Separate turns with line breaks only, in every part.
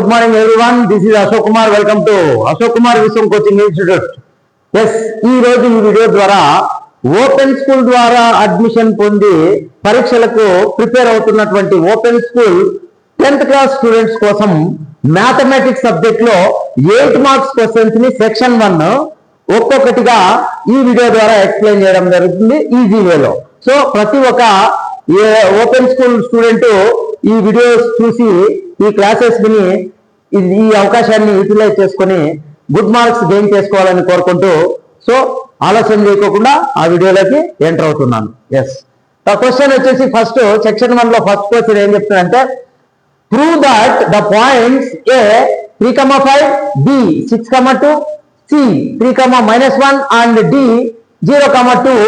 good morning everyone. This is Ashok Kumar. Welcome to Ashok Kumar Viswam Coaching Institute. Yes, ఈ రోజు ఈ video ద్వారా open school ద్వారా admission పొంది పరీక్షలకు ప్రిపేర్ అవుతున్నటువంటి open school 10th class students కోసం మ్యాథమెటిక్స్ సబ్జెక్ట్ లో 8 మార్క్స్ క్వశ్చన్స్ ని సెక్షన్ 1 ఒక్కొక్కటిగా ఈ వీడియో ద్వారా ఎక్స్ప్లెయిన్ చేయడం జరుగుతుంది ఈజీ వేలో. సో ప్రతి ఒక్క ఓపెన్ స్కూల్ స్టూడెంట్ ఈ వీడియోస్ చూసి ఈ క్లాసెస్ విని ఈ అవకాశాన్ని యూటిలైజ్ చేసుకొని గుడ్ మార్క్స్ గెయిన్ చేసుకోవాలని కోరుకుంటూ సో ఆలస్యం చేయకోకుండా ఆ వీడియోలోకి ఎంటర్ అవుతున్నాను. ఎస్, క్వశ్చన్ వచ్చేసి ఫస్ట్ సెక్షన్ 1 లో ఫస్ట్ క్వశ్చన్ ఏం చెప్తుందంటే prove that the points A 3,5, B 6,2, C 3,-1 and D 0,2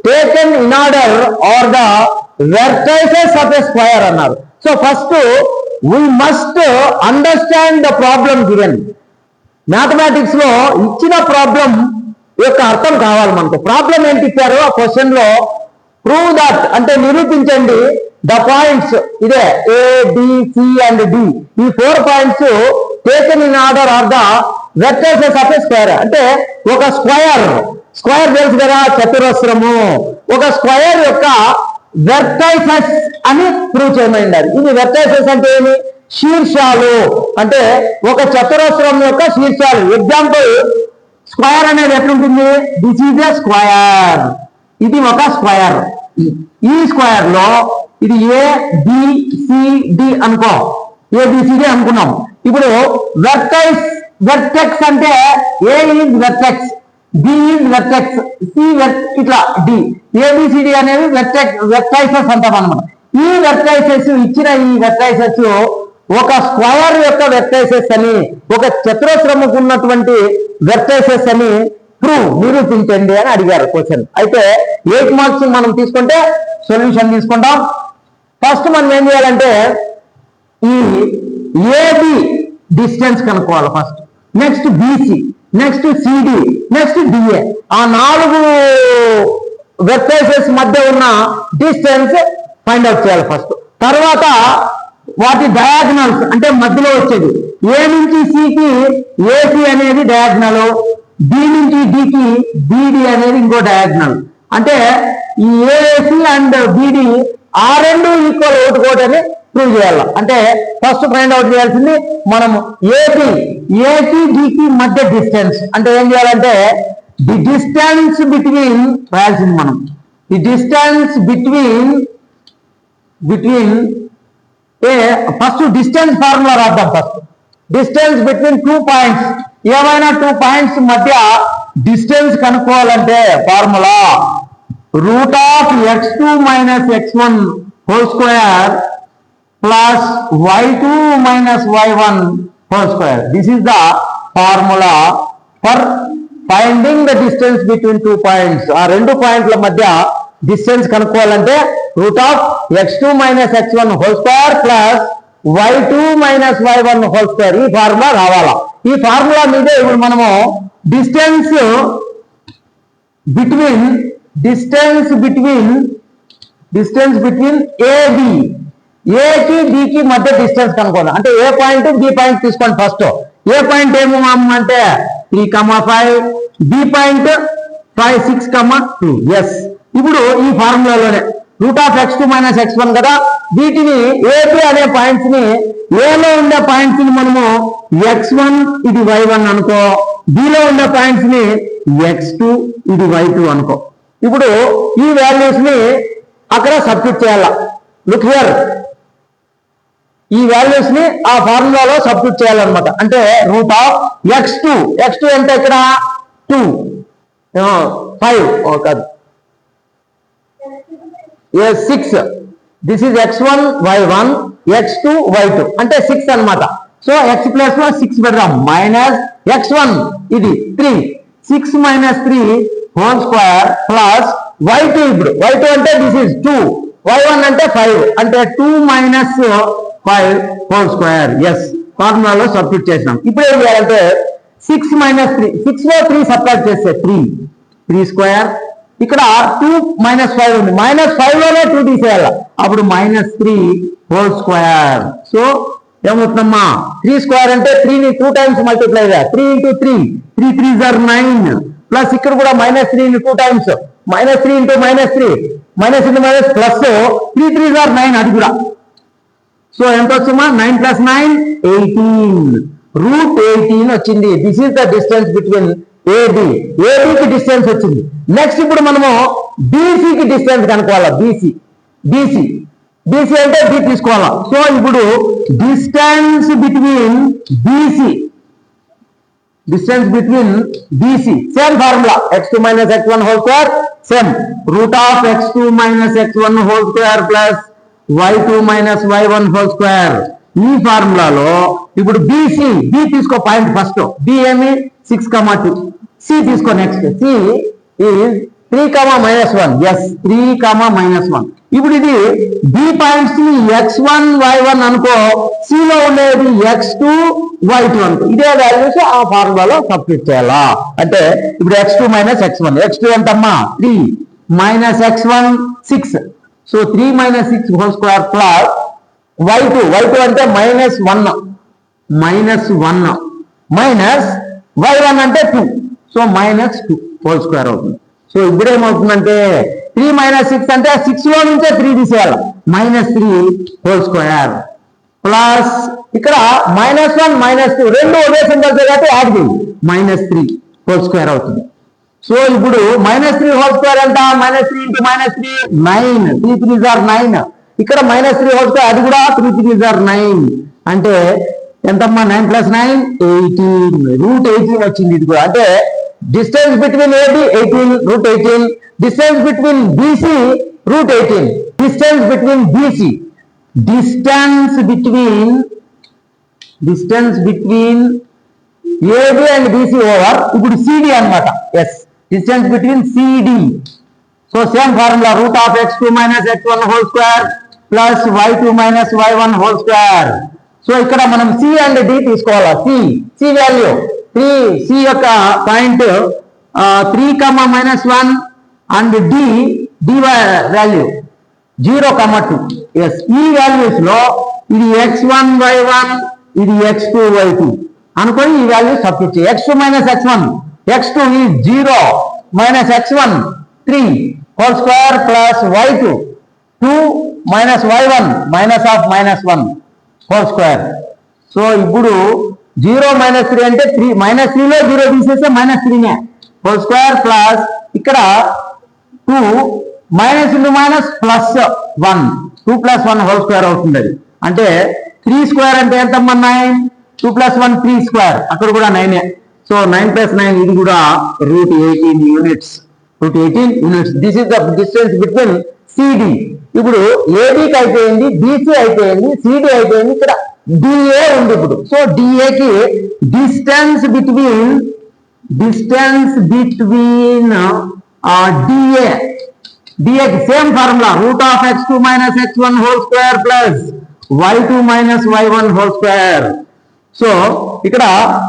taken in order are the vertices of a square అన్నారు. So first we must understand the problem given. మ్యాథమెటిక్స్ లో ఇచ్చిన problem యొక్క అర్థం కావాలి మనకు. ప్రాబ్లం ఏంటి ఇచ్చారు ఆ క్వశ్చన్ లో? ప్రూవ్ దట్ అంటే నిరూపించండి ద పాయింట్స్ ఇదే A B C and D ఈ 4 points taken in order are the vertices of a square. అంటే ఒక స్క్వేర్ తెలుసు కదా, చతురస్రము. ఒక స్క్వేర్ యొక్క వెర్టైసెస్ అని ప్రూవ్ చేయమంటారు. ఇది వెర్టైసెస్ అంటే ఏమి? శీర్షాలు. అంటే ఒక చతురస్రం యొక్క శీర్షాలు. ఎగ్జాంపుల్ స్క్వేర్ అనేది ఎట్లుంటుంది? This is a square. ఇది ఒక స్క్వేర్. ఈ స్క్వేర్ లో ఇది ఏ బి సి డి అనుకో, ఏబిసిడి అనుకున్నాం. ఇప్పుడు వెర్టెక్స్ అంటే A is vertex, B is vertex, C ఇట్లా డి, ఏబిసిడి అనేవి వెర్టైసెస్ అంటాం అనమాట. ఈ వెర్టైసెస్ ఇచ్చిన ఈ వెర్టైసెస్ ఒక స్క్వేర్ యొక్క వెర్టైసెస్ అని, ఒక చతురస్రముకు ఉన్నటువంటి వెర్టైసెస్ అని నిరూపించండి అని అడిగారు క్వశ్చన్. అయితే 8 మార్క్స్ మనం తీసుకుంటే సొల్యూషన్ తీసుకుంటాం. ఫస్ట్ మనం ఏం చేయాలంటే ఈ ఏబి డిస్టెన్స్ కనుక్కోవాలి first, next BC, next CD, next DA. ఆ 4 వెర్టైసెస్ మధ్య ఉన్న డిస్టెన్స్ ఫైండ్ అవుట్ చేయాలి ఫస్ట్. తర్వాత వాటి డయాగ్నల్స్ అంటే మధ్యలో వచ్చేది ఏ నుంచి సికి ఏసి అనేది డయాగ్నల్, బి నుంచి డికి బిడి అనేది ఇంకో డయాగ్నల్. అంటే ఈ ఏసి అండ్ బిడి ఆ 2 ఈక్వల్ ఒకటి అని ప్రూవ్ చేయాలి. అంటే ఫస్ట్ ఫైండ్ అవుట్ చేయాల్సింది మనం ఏకి డికి మధ్య డిస్టెన్స్. అంటే ఏం చేయాలంటే ది డిస్టెన్స్ బిట్వీన్ రాయాల్సింది మనం. The distance between first distance formula రాద్దాం. ఫస్ట్ డిస్టెన్స్ బిట్వీన్ 2 పాయింట్స్, ఏమైనా 2 పాయింట్స్ మధ్య డిస్టెన్స్ కనుక్కోవాలంటే formula √(x2 - x1) whole square plus y2 - y1 whole square. This is the formula for finding the distance between 2 points. ఆ 2 పాయింట్ల మధ్య distance కనుక్కోవాలంటే √(x2 - x1) whole square plus y2 - y1 whole square. ఈ formula రావాలా. ఈ formula మీదే ఇప్పుడు మనము డిస్టెన్స్ బిట్వీన్ ఏకి బికి మధ్య డిస్టెన్స్ కనుక్కోవాలి. అంటే ఏ పాయింట్ బి పాయింట్ తీసుకోండి. ఫస్ట్ ఏ పాయింట్ ఏమో అంటే 3,5, బి పాయింట్ 6,2. ఎస్, ఇప్పుడు ఈ ఫార్ములాలోనే √(x2 - x1) కదా, వీటిని ఏబి అనే పాయింట్స్ ని, ఏలో ఉండే పాయింట్స్ ని మనము x1 ఇది y1 అనుకో, బిలో ఉండే పాయింట్స్ ని x2 ఇది y2 అనుకో. ఇప్పుడు ఈ వాల్యూస్ ని అక్కడ సబ్స్టిట్యూట్ చేయాల. లుక్ హియర్, ఈ వాల్యూస్ ని ఆ ఫార్ములాలో సబ్స్టిట్యూట్ చేయాలన్నమాట. అంటే √(x2) ఎంత ఇక్కడ 2, 5 కాదు 6. This is x1 y1, x2 y2 అంటే 6 అన్నమాట. సో x ప్లస్ లో 6 పెడదాం, మైనస్ x1 ఇది 3, 6 - 3 హోల్ స్క్వేర్ ప్లస్ y2. ఇప్పుడు y2 అంటే దిస్ ఈజ్ 2, y1 అంటే 5 అంటే 2 - 5 హోల్ స్క్వేర్. ఎస్, ఫార్ములాలో సబ్స్టిట్యూట్ చేసినాం. ఇప్పుడు ఏం చేయాలంటే 6 - 3, 6 లో 3 సబ్ట్రాక్ట్ చేస్తే 3 స్క్వేర్. ఇక్కడ 2 - 5 ఉంది, -5 లోనే 2 తీసేయాలి. అప్పుడు -3 హోల్ స్క్వేర్. సో ఏమవుతుందమ్మా 3 స్క్వేర్ అంటే 3ని 2 టైమ్స్ మల్టిప్లై చేయాలి. 3 ఇంటూ 3 3 3s are 9 ప్లస్ ఇక్కడ కూడా -3ని 2 times -3 into -3 minus into minus plus 3 3s are 9 అది కూడా. సో ఎంత వచ్చిందమ్మా 9 + 9 18 √18 వచ్చింది. This is the distance between ఏబికి డిస్టెన్స్ వచ్చింది. నెక్స్ట్ ఇప్పుడు మనము బీసీకి డిస్టెన్స్ కనుక్కోవాలా. బీసీ అంటే బి తీసుకోవాలా. సో ఇప్పుడు distance between BC same formula x2 - x1 whole square same √(x2 - x1 whole square plus y2 - y1 whole square. ఈ ఫార్ములాలో ఇప్పుడు బి తీసుకో పాయింట్ ఫస్ట్. బి ఏమి 6, 2. సి తీసుకో నెక్స్ట్. C is 3, -1. ఎస్ 3, -1. ఇప్పుడు ఇది బి పాయింట్స్ ని x1 y1 అనుకో, సిలో ఉండేది x2 y2 అనుకో. ఇదే వాల్యూస్ ఆ ఫార్ములాలో సబ్స్టిట్యూట్ చేయాలా. అంటే ఇప్పుడు x2 - x1 x2 ఎంతమ్మా 3 -x1 6. So 3 - 6 whole square plus y2 అంటే -1 మైనస్ y1 అంటే 2. సో -2 హోల్ స్క్వేర్ అవుతుంది. సో ఇప్పుడు ఏమవుతుందంటే 3 - 6 అంటే 6 లో నుంచే 3 తీసేయాలి. -3 హోల్ స్క్వేర్ ప్లస్ ఇక్కడ -1 -2 రెండు ఒకే సింబల్స్ కాబట్టి యాడ్ చేయండి. -3 హోల్ స్క్వేర్ అవుతుంది. సో ఇప్పుడు -3 హోల్ స్క్వేర్ ఎంత -3 ఇంటూ -3 9 3 3s are 9. ఇక్కడ -3 హోల్ స్క్వేర్ అది కూడా 3 3s are 9 అంటే ఎంతమ్మా 9 + 9 18 √18 వచ్చింది. ఇది కూడా అంటే distance between AB 18 √18, distance between BC √18, distance between AB and BC over ఇప్పుడు సిడి అన్నమాట. Yes distance between CD. So same formula √(x2 - x1 whole square plus y2 - y1 whole square. So ఇక్కడ మనం సి అండ్ డి తీసుకోవాలా. C value 3, C యొక్క point 3, -1 and D value 0, 2. Yes ఈ values లో ఇది x1 y1 ఇది x2 y2 అనుకొని ఈ వాల్యూ సబ్స్టిట్యూట్ చేయి. x2 - x1 x2 is 0 -x1 3 whole square plus y2 2 -y1 -1 whole square. So ఇప్పుడు 0 - 3 అంటే 3 -3లో 0 తీసేస్తే -3నే హోల్ స్క్వేర్ ప్లస్ ఇక్కడ 2 minus into minus plus 1 2 + 1 whole square అవుతుంది. అది అంటే 3 స్క్వేర్ అంటే ఎంతమ్మా 9 2 + 1 3 స్క్వేర్ అక్కడ కూడా 9. సో 9 + 9 ఇది కూడా √18 units. This is the distance between CD. ఇప్పుడు ఏబికి అయిపోయింది, బీసీ అయిపోయింది, సిడి అయిపోయింది, ఇక్కడ డిఏ ఉంది ఇప్పుడు. సో డిఏకి డిస్టెన్స్ బిట్వీన్ డిఏకి same formula √(x2 - x1 whole square plus y2 - y1 whole square. So ఇక్కడ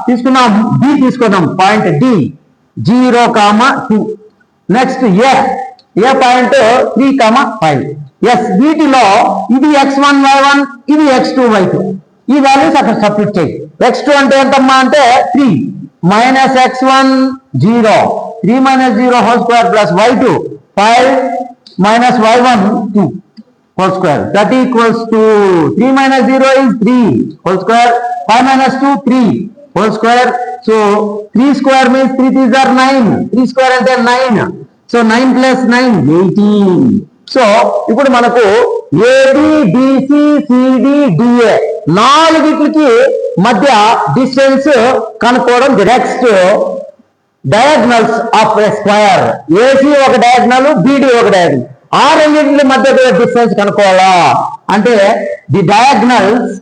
తీసుకున్నాం బి తీసుకున్నాం point D 0, 2. Next A point 3, 5. Yes వీటిలో ఇది x1 y1 ఇది x2 y2 ఈ వాల్యూస్ అక్కడ సబ్స్టిట్యూట్ చేయి. x2 అంటే ఎంతమ్మా అంటే 3 -x1 0 3 - 0 whole square plus y2 5 -y1 2 whole square that equals to 3 - 0 is 3 whole square 5 - 2 3 whole square. So 3 square means 3 3s are 9 3 square అంటే 9. So 9 + 9 18. సో ఇప్పుడు మనకు ఏబి బిసి సిడి డిఏ నాలుగిటికి మధ్య డిస్టెన్స్ కనుక్కోవడం. Next diagonals of a square AC ఒక diagonal BD ఒక diagonal ఆ రెండింటి మధ్య డిస్టెన్స్ కనుక్కోవాలా అంటే the diagonals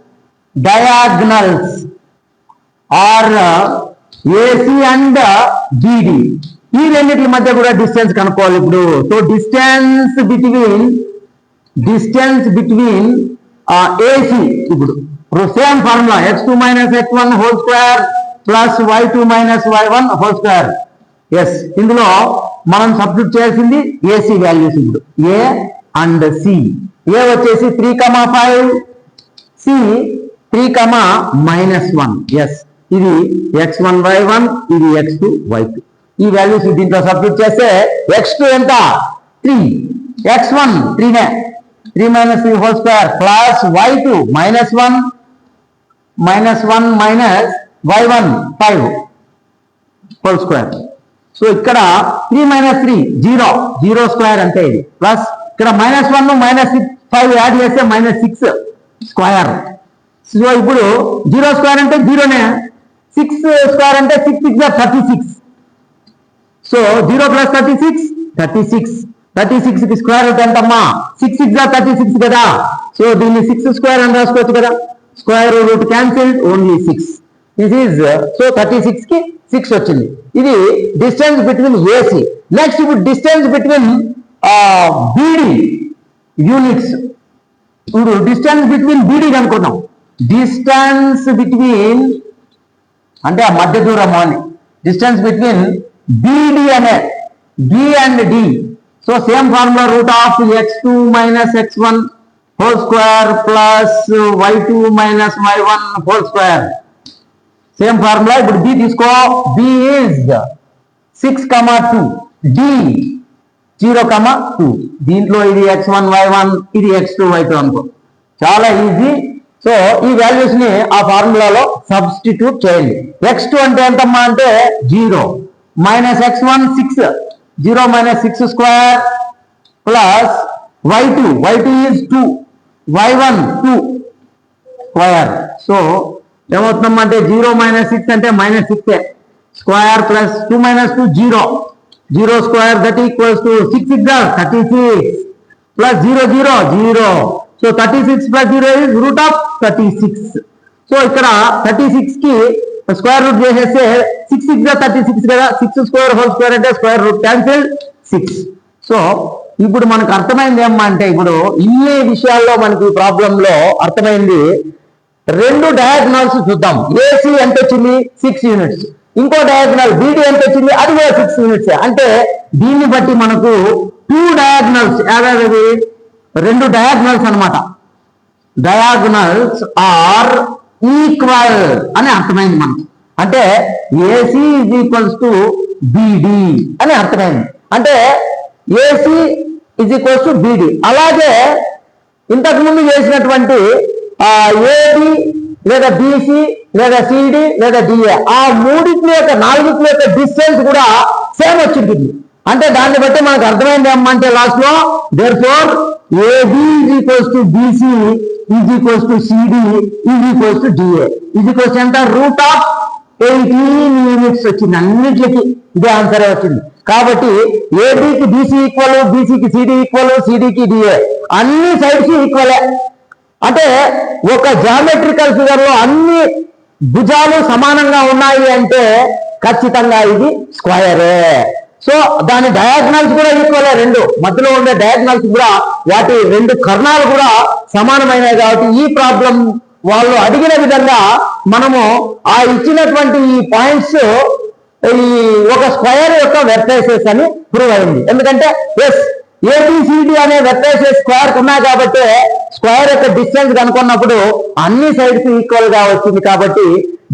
are AC and BD ఈ రెండింటి మధ్య కూడా డిస్టెన్స్ కనుక్కోవాలి ఇప్పుడు. సో డిస్టెన్స్ బిట్వీన్ ఏసీ ఇప్పుడు same formula x2 - x1 whole square plus y2 - y1 whole square. Yes ఇందులో మనం సబ్స్టిట్యూట్ చేసింది ఏసీ వాల్యూస్ ఇప్పుడు ఏ అండ్ సి. ఏ వచ్చేసి 3, 5, సి 3, -1. ఎస్, ఇది x1 y1, ఇది x2 y2. ఈ వాల్యూస్ దీంట్లో సబ్స్టిట్యూట్ చేస్తే x2 ఎంత 3, x1 3 3 - 3 whole square plus y2 -1 y1 5 whole square. So ఇక్కడ 3 - 3 0 స్క్వేర్ అంటే ఇది ప్లస్ ఇక్కడ -1 -5 యాడ్ చేస్తే -6 స్క్వేర్. సో ఇప్పుడు 0 స్క్వేర్ అంటే 0నే, 6 స్క్వేర్ అంటే 6 6 36. సో 0 + 36 36 కి స్క్వేర్ రూట్ ఎంతమ్మా 6 6 36 కదా. సో దీన్ని 6 స్క్వేర్ అని రాసుకోవచ్చు కదా. Square root cancelled, only 6. This is so 36 కి 6 వచ్చింది. ఇది డిస్టెన్స్ బిట్వీన్ ఏసీ. నెక్స్ట్ ఇప్పుడు డిస్టెన్స్ బిట్వీన్ బీడీ యూనిట్స్. ఇప్పుడు డిస్టెన్స్ బిట్వీన్ బీడీ అనుకున్నాం. డిస్టెన్స్ బిట్వీన్ అంటే ఆ మధ్య దూరం అని. డిస్టెన్స్ బిట్వీన్ బీడీ అనే B and D. So same formula √(x2 - x1) whole square plus y2 - y1 whole square. Same formula. ఇప్పుడు బి తీసుకో. B is 6, 2, D 0, 2. దీంట్లో ఇది x1 y1, ఇది x2 y2 అనుకో. చాలా ఈజీ. సో ఈ వాల్యూస్ ని ఆ ఫార్ములాలో సబ్స్టిట్యూట్ చేయండి. x2 అంటే ఎంతమ్మా అంటే 0 -x1 6 0 - 6 square plus y2 is 2 y1 2 square. So ఏమవుతుందమ్మా అంటే 0 - 6 అంటే -6 square plus 2 - 2 0 square that equals to 6 6 36 plus 0 0 0. So 36 + 0 is √(36). So ఇక్కడ 36 కి స్క్వేర్ రూట్ చేసేస్తే 6 6 36 కదా. 6 స్క్వేర్ హోల్ స్క్వేర్ అంటే స్క్వేర్ రూట్ క్యాన్సిల్ 6. సో ఇప్పుడు మనకు అర్థమైంది ఏమ్మా అంటే ఇప్పుడు ఇన్ని విషయాల్లో మనకి ఈ ప్రాబ్లంలో అర్థమైంది. 2 డయాగ్నల్స్ చూద్దాం. ఏసీ ఎంత వచ్చింది 6 యూనిట్స్. ఇంకో డయాగ్నల్ బీడీ ఎంత వచ్చింది అది కూడా 6 యూనిట్స్. అంటే దీన్ని బట్టి మనకు 2 డయాగ్నల్స్ ఏడాది 2 డయాగ్నల్స్ అనమాట. డయాగ్నల్స్ ఆర్ ఈక్వల్ అని అర్థమైంది మనకు. అంటే AC is equals to beedi అని అర్థమైంది. అంటే AC is equals to beedi. అలాగే ఇంతకుముందు చేసినటువంటి ఏబి లేదా బీసీ లేదా సిడి లేదా డిఏ ఆ మూడింటి యొక్క 4 యొక్క డిస్టెన్స్ కూడా సేమ్ వచ్చింటుంది. అంటే దాన్ని బట్టి మనకు అర్థమైంది ఏమంటే లాస్ట్ లో therefore AB is equals to BC is equals to CD is equals to DA is equals ఎంత √18 యూనిట్స్ వచ్చింది. అన్నిటికి ఇదే ఆన్సర్ వచ్చింది. కాబట్టి ఏబికి బీసీ ఈక్వల్, బీసీకి సిడి ఈక్వల్, సిడికి డిఏ అన్ని సైడ్స్ ఈక్వలే. అంటే ఒక జామెట్రికల్ ఫిగర్ లో అన్ని భుజాలు సమానంగా ఉన్నాయి అంటే ఖచ్చితంగా ఇది స్క్వయరే. సో దాని డయాగ్నల్స్ కూడా ఈక్వలే. 2 మధ్యలో ఉండే డయాగ్నల్స్ కూడా వాటి 2 కర్ణాలు కూడా సమానమైనవి. కాబట్టి ఈ ప్రాబ్లం వాళ్ళు అడిగిన విధంగా మనము ఆ ఇచ్చినటువంటి ఈ పాయింట్స్ ఈ ఒక స్క్వయర్ యొక్క వెర్టైసెస్ అని ప్రూవ్ అయింది. ఎందుకంటే ఎస్ ఏబిసిడి అనే వెర్టైసెస్ స్క్వేర్ ఉన్నాయి కాబట్టి స్క్వేర్ యొక్క డిస్టెన్స్ కనుక్కున్నప్పుడు అన్ని సైడ్స్ ఈక్వల్ గా వచ్చింది. కాబట్టి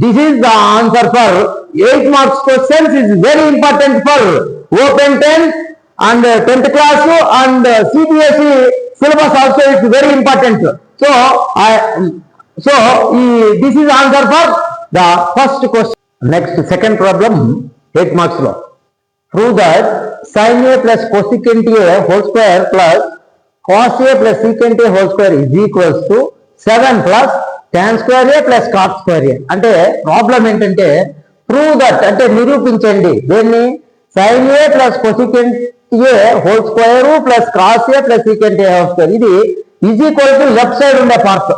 this is the answer for 8 marks questions. Is very important for open 10th and 10th class and CBSE syllabus also is very important. So this is answer for the first question. Next, second problem, 8 marks lo. Prove that sin A plus cosecant A whole square plus cos A plus secant A whole square is equals to 7 plus tan square A plus cot square A. అంటే problem ఏంటంటే prove that అంటే నిరూపించండి. దేన్ని sin A plus cosecant A whole square plus cos A plus secant A whole square ఇది is equal to left side ఉండే part.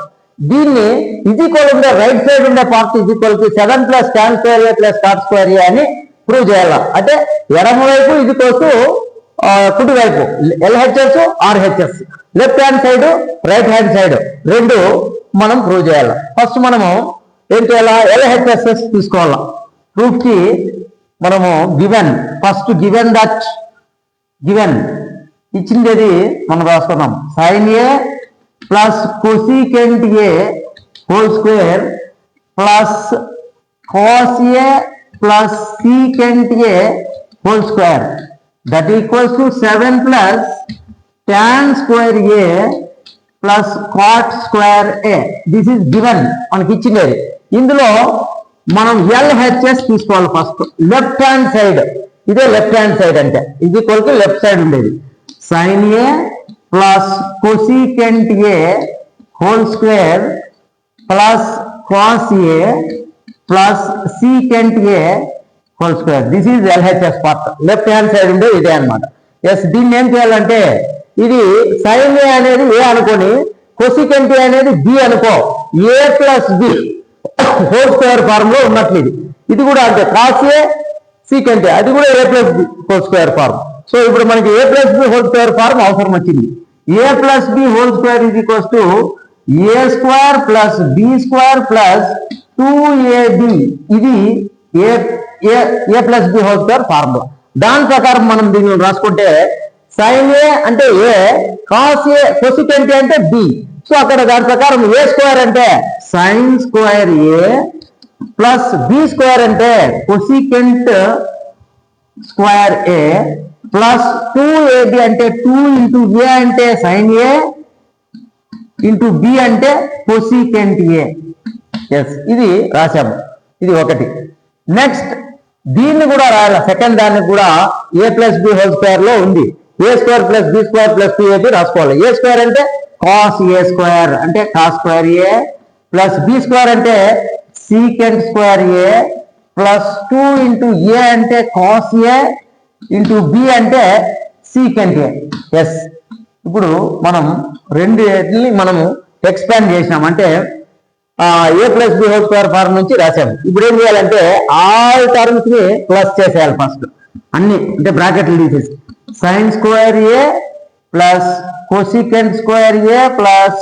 దీన్ని is equal ఉండే right side ఉండే part is equal to 7 plus tan square A plus cot square A అని prove చేయాలి. అంటే ఎడమ వైపు ఇది కోసు కుడి వైపు LHS RHS, left hand side right hand side 2 మనం ప్రూవ్ చేయాలి. ఫస్ట్ మనము ఏం చేయాలా LHS తీసుకోవాలా. ప్రూఫ్ కి మనము given first given that given ఇచ్చింది మనం రాసుకున్నాం. sin A plus cosecant A whole square plus cos A plus secant A whole square that equals to 7 plus tan square A plus cot square A. This is given మనకి ఇచ్చినది. ఇందులో మనం LHS తీసుకోవాలి. First left hand side, ఇదే left hand side అంటే ఇది equal to left side ఉండేది sin A plus cosecant A whole square plus cos A plus secant A whole square. This is LHS part. Left hand side ఉండే ఇదే అనమాట. Yes, దీన్ని ఏం చేయాలంటే ఇది sin A అనేది A అనుకోని cosecant A అనేది B అనుకో, A plus B whole square form లో ఉన్నట్లు ఇది కూడా అంటే cos A secant A అది కూడా A plus B whole square form. So ఇప్పుడు మనకి A plus B whole square form అవసరం వచ్చింది. A plus B whole square is equals to A square plus B square plus 2AB. ఇది A plus B whole square formula. దాని ప్రకారం మనం దీన్ని రాసుకుంటే sin A అంటే A, cos A cosecant A అంటే B. సో అక్కడ దాని ప్రకారం A స్క్వేర్ అంటే sin square A plus B square అంటే cosecant square A plus 2AB అంటే 2 ఇంటూ A అంటే sin A ఇంటూ B అంటే cosecant A. ఎస్, ఇది రాశాము. ఇది ఒకటి. నెక్స్ట్ దీన్ని కూడా రాయాలి. సెకండ్ దాన్ని కూడా A plus B whole square లో ఉంది. A square plus B square plus 2AB రాసుకోవాలి. A స్క్వేర్ అంటే cos A స్క్వేర్ అంటే cos square A plus B square అంటే secant square A plus 2 into A అంటే cos A ఇంటూ B అంటే secant A. Yes, ఇప్పుడు మనం రెండింటిని మనము ఎక్స్పాండ్ చేసినాం అంటే A plus B whole square form నుంచి రాశాము. ఇప్పుడు ఏం చేయాలంటే ఆల్ టర్మ్స్ ని ప్లస్ చేసేయాలి ఫస్ట్, అన్ని అంటే బ్రాకెట్లు తీసేసి sin square A plus cosecant square A plus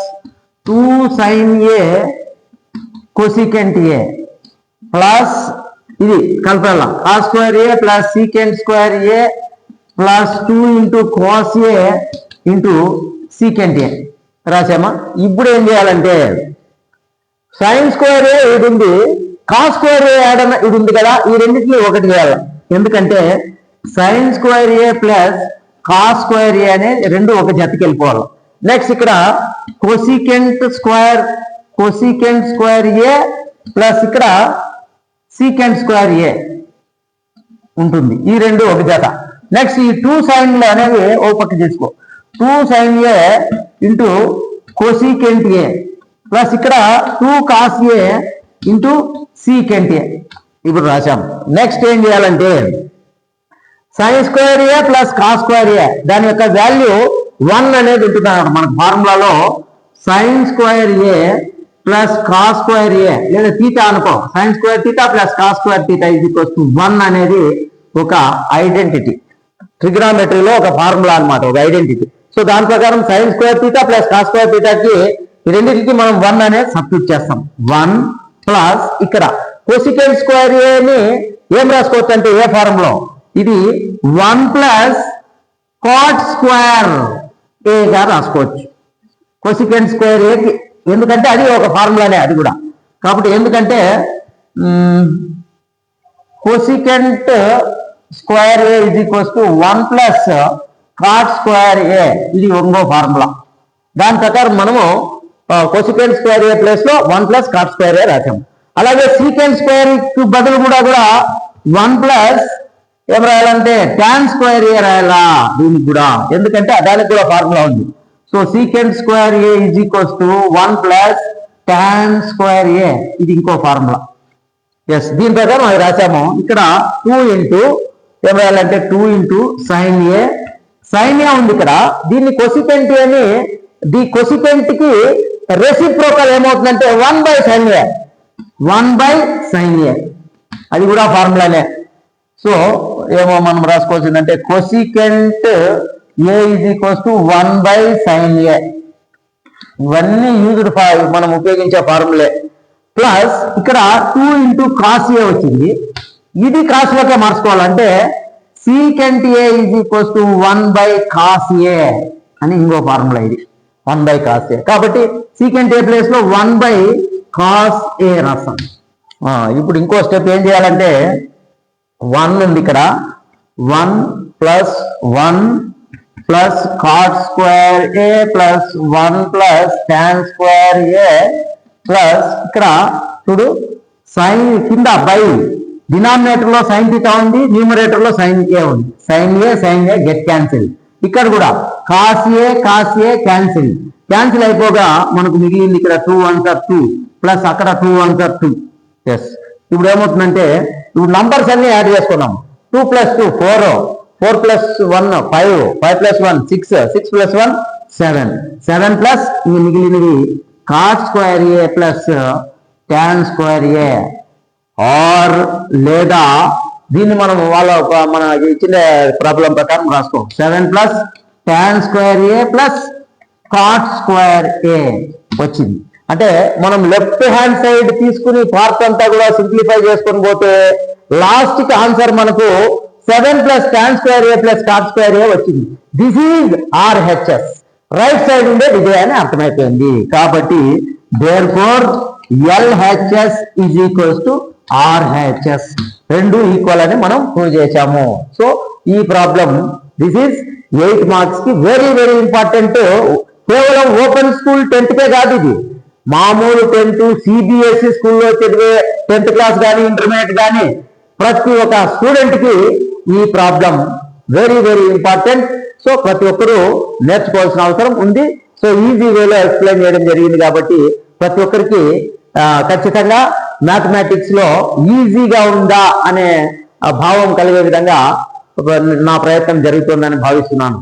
2 sin A cosecant A plus ఇది Kalapala cos square A plus secant square A plus 2 into cos A into secant A రాసామా. ఇప్పుడు ఏం చేయాలంటే sin square A ఇది ఉంది, cos square A ఇది ఉంది కదా, ఈ రెండింటిని ఒకటి చేయాలి. ఎందుకంటే sin square A plus cos square A అనేది రెండు ఒక జతకి వెళ్ళిపోవాలి. నెక్స్ట్ ఇక్కడ cosecant స్క్వేర్ A ప్లస్ ఇక్కడ secant స్క్వేర్ A ఉంటుంది, ఈ రెండు ఒక జత. నెక్స్ట్ ఈ 2 sin అనేవి ఓ పక్క చేసుకో, 2 sin A into cosecant A plus ఇక్కడ 2 cos A into secant A ఇప్పుడు రాశాం. నెక్స్ట్ ఏం చేయాలంటే sin square A plus cos square A దాని యొక్క వాల్యూ 1 అనేది ఉంటుంది అన్నమాట. మన ఫార్ములాలో sin square A plus cos square A లేదా తీటా అనుకో, sin square theta plus cos square theta is equals to 1 అనేది ఒక ఐడెంటిటీ. ట్రిగ్నామెట్రీలో ఒక ఫార్ములా అన్నమాట, ఒక ఐడెంటిటీ. సో దాని ప్రకారం sin square theta plus cos square తీటాకి ఈ రెండింటికి మనం 1 అనేది సబ్స్టిట్యూట్ చేస్తాం. 1 ప్లస్ ఇక్కడ cosecant స్క్వేర్ A ని ఏం రాసుకోవచ్చు అంటే ఏ ఫార్ములా ఇది 1 ప్లస్ cot స్క్వేర్ A గా రాసుకోవచ్చు. cosecant స్క్వేర్ A కి ఎందుకంటే అది ఒక ఫార్ములానే అది కూడా. కాబట్టి ఎందుకంటే cosecant square A is equals to 1 plus cot square A ఇది ఇంకో ఫార్ములా. దాని ప్రకారం మనము cosecant స్క్వేర్ A ప్లేస్ లో 1 ప్లస్ cot స్క్వేర్ A రాసాము. అలాగే secant స్క్వేర్ కి బదులు కూడా 1 ప్లస్ ఏం రాయాలంటే tan స్క్వేర్ A రాయాలా దీనికి కూడా, ఎందుకంటే దానికి కూడా ఫార్ములా ఉంది. So secant square A is equals to 1 plus tan square A ఇది ఇంకో ఫార్ములా. ఎస్, దీని ప్రకారం అది రాసాము. ఇక్కడ 2 ఇంటూ ఏం రాయాలంటే 2 ఇంటూ sin A ఉంది ఇక్కడ. దీన్ని cosecant A ని cosecant కి రెసిప్రోకల్ ఏమవుతుందంటే 1/sin A అది కూడా ఫార్ములానే. సో ఏమో మనం రాసుకోవాల్సిందంటే cosecant A is equals to 1/sin A. ఇవన్నీ యూజ్డ్ మనం ఉపయోగించే ఫార్ములే. ప్లస్ ఇక్కడ 2 ఇంటూ cos A వచ్చింది, ఇది క్రాస్ లోకే మార్చుకోవాలంటే secant A is equals to 1/cos A అని ఇంకో ఫార్ములా ఇది 1/cos A. కాబట్టి secant A ప్లేస్ లో 1/cos కాస్ ఏ రాస్తాం. ఇప్పుడు ఇంకో స్టెప్ ఏం చేయాలంటే 1 ఉంది ఇక్కడ, 1 plus 1 plus cot square A plus 1 plus tan square A plus ఇక్కడ చూడు సైన్ కింద బై డినామినేటర్ లో సైన్ థీటా ఉంది, న్యూమరేటర్ లో సైన్ ఏ ఉంది. సైన్ ఏ గెట్ క్యాన్సిల్. ఇక్కడ కూడా కాస్ ఏ క్యాన్సిల్ అయిపోగా మనకు మిగిలింది ఇక్కడ 2 1s are 2 ప్లస్ అక్కడ 2 1s are 2. ఎస్, ఇప్పుడు ఏమవుతుందంటే ఇప్పుడు నంబర్స్ అన్ని యాడ్ చేసుకున్నాం. 2 plus 2 4, 4 plus 1 5, 5 plus 1 6, 6 plus 1 7, 7 plus ఇవి మిగిలినవి cot square A plus tan square A. Or లేదా దీన్ని మనం మన ఇచ్చిన ప్రాబ్లం ప్రకారం రాసుకో. 7 plus tan square A plus cot square A వచ్చింది. అంటే మనం లెఫ్ట్ హ్యాండ్ సైడ్ తీసుకుని పార్ట్ అంతా కూడా సింప్లిఫై చేసుకొని పోతే లాస్ట్ కి ఆన్సర్ మనకు 7 plus tan square A plus cot square A వచ్చింది. This is RHS. Right side ఉండే ఇదే అని అర్థమైపోయింది. కాబట్టి therefore LHS is equals to RHS. రెండు ఈక్వల్ అని మనం ప్రూవ్ చేశాము. సో ఈ ప్రాబ్లం దిస్ ఈజ్ 8 మార్క్స్ కి వెరీ వెరీ ఇంపార్టెంట్. కేవలం ఓపెన్ స్కూల్ 10th కే కాదు, ఇది మామూలు 10th CBSE స్కూల్లో చదివే 10th క్లాస్ కానీ ఇంటర్మీడియట్ కానీ ప్రతి ఒక్క స్టూడెంట్ కి ఈ problem very very important. So ప్రతి ఒక్కరూ నేర్చుకోవాల్సిన అవసరం ఉంది. సో ఈజీ వేలో ఎక్స్ప్లెయిన్ చేయడం జరిగింది కాబట్టి ప్రతి ఒక్కరికి ఖచ్చితంగా మ్యాథమెటిక్స్ లో ఈజీగా ఉందా అనే భావం కలిగే విధంగా నా ప్రయత్నం జరుగుతుందని భావిస్తున్నాను.